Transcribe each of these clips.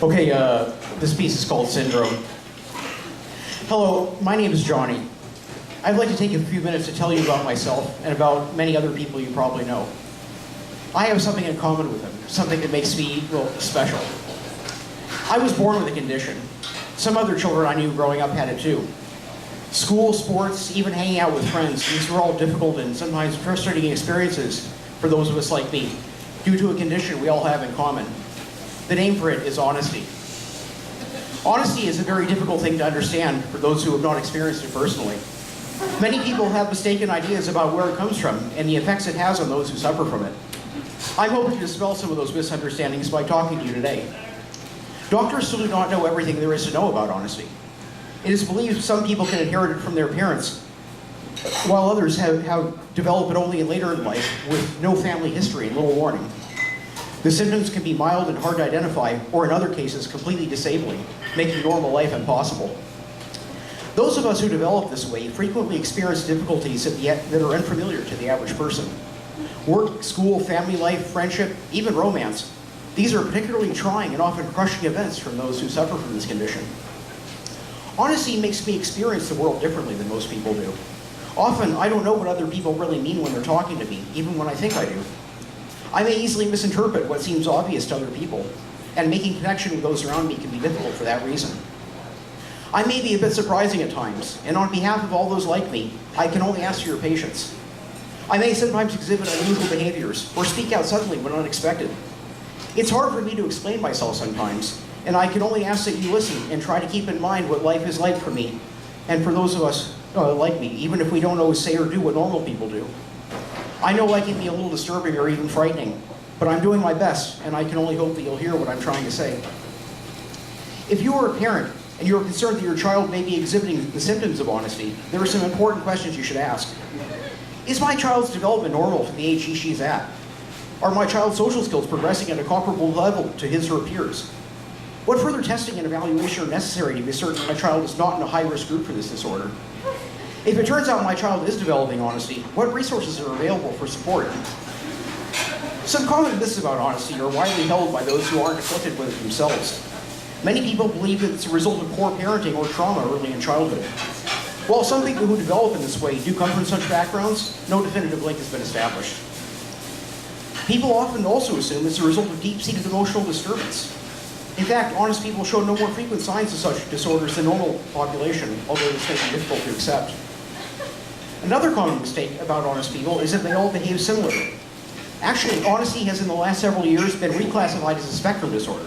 Okay, this piece is called Syndrome. Hello, my name is Johnny. I'd like to take a few minutes to tell you about myself and about many other people you probably know. I have something in common with them, something that makes me, well, special. I was born with a condition. Some other children I knew growing up had it too. School, sports, even hanging out with friends, these were all difficult and sometimes frustrating experiences for those of us like me, due to a condition we all have in common. The name for it is honesty. Honesty is a very difficult thing to understand for those who have not experienced it personally. Many people have mistaken ideas about where it comes from and the effects it has on those who suffer from it. I'm hoping to dispel some of those misunderstandings by talking to you today. Doctors still do not know everything there is to know about honesty. It is believed some people can inherit it from their parents, while others have developed it only later in life with no family history and little warning. The symptoms can be mild and hard to identify, or in other cases, completely disabling, making normal life impossible. Those of us who develop this way frequently experience difficulties that are unfamiliar to the average person. Work, school, family life, friendship, even romance. These are particularly trying and often crushing events from those who suffer from this condition. Honesty makes me experience the world differently than most people do. Often, I don't know what other people really mean when they're talking to me, even when I think I do. I may easily misinterpret what seems obvious to other people, and making connection with those around me can be difficult for that reason. I may be a bit surprising at times, and on behalf of all those like me, I can only ask for your patience. I may sometimes exhibit unusual behaviors, or speak out suddenly when unexpected. It's hard for me to explain myself sometimes, and I can only ask that you listen and try to keep in mind what life is like for me, and for those of us like me, even if we don't always say or do what normal people do. I know life can be a little disturbing or even frightening, but I'm doing my best, and I can only hope that you'll hear what I'm trying to say. If you are a parent, and you are concerned that your child may be exhibiting the symptoms of honesty, there are some important questions you should ask. Is my child's development normal for the age she's at? Are my child's social skills progressing at a comparable level to his or her peers? What further testing and evaluation are necessary to be certain my child is not in a high-risk group for this disorder? If it turns out my child is developing honesty, what resources are available for support? Some common myths about honesty are widely held by those who aren't afflicted with it themselves. Many people believe that it's a result of poor parenting or trauma early in childhood. While some people who develop in this way do come from such backgrounds, no definitive link has been established. People often also assume it's a result of deep-seated emotional disturbance. In fact, honest people show no more frequent signs of such disorders than normal population, although this may be difficult to accept. Another common mistake about honest people is that they all behave similarly. Actually, honesty has in the last several years been reclassified as a spectrum disorder.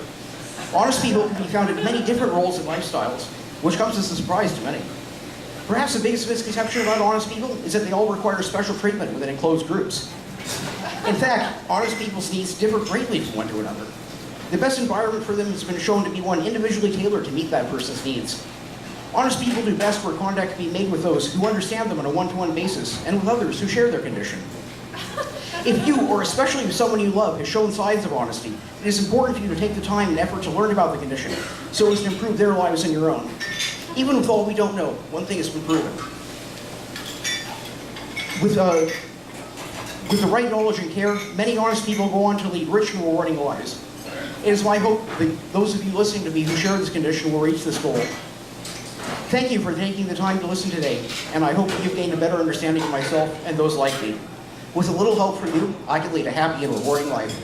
Honest people can be found in many different roles and lifestyles, which comes as a surprise to many. Perhaps the biggest misconception about honest people is that they all require special treatment within enclosed groups. In fact, honest people's needs differ greatly from one to another. The best environment for them has been shown to be one individually tailored to meet that person's needs. Honest people do best where contact can be made with those who understand them on a one-to-one basis and with others who share their condition. If you, or especially someone you love, has shown signs of honesty, it is important for you to take the time and effort to learn about the condition so as to improve their lives and your own. Even with all we don't know, one thing has been proven. With the right knowledge and care, many honest people go on to lead rich and rewarding lives. It is my hope that those of you listening to me who share this condition will reach this goal. Thank you for taking the time to listen today, and I hope that you've gained a better understanding of myself and those like me. With a little help from you, I can lead a happy and rewarding life.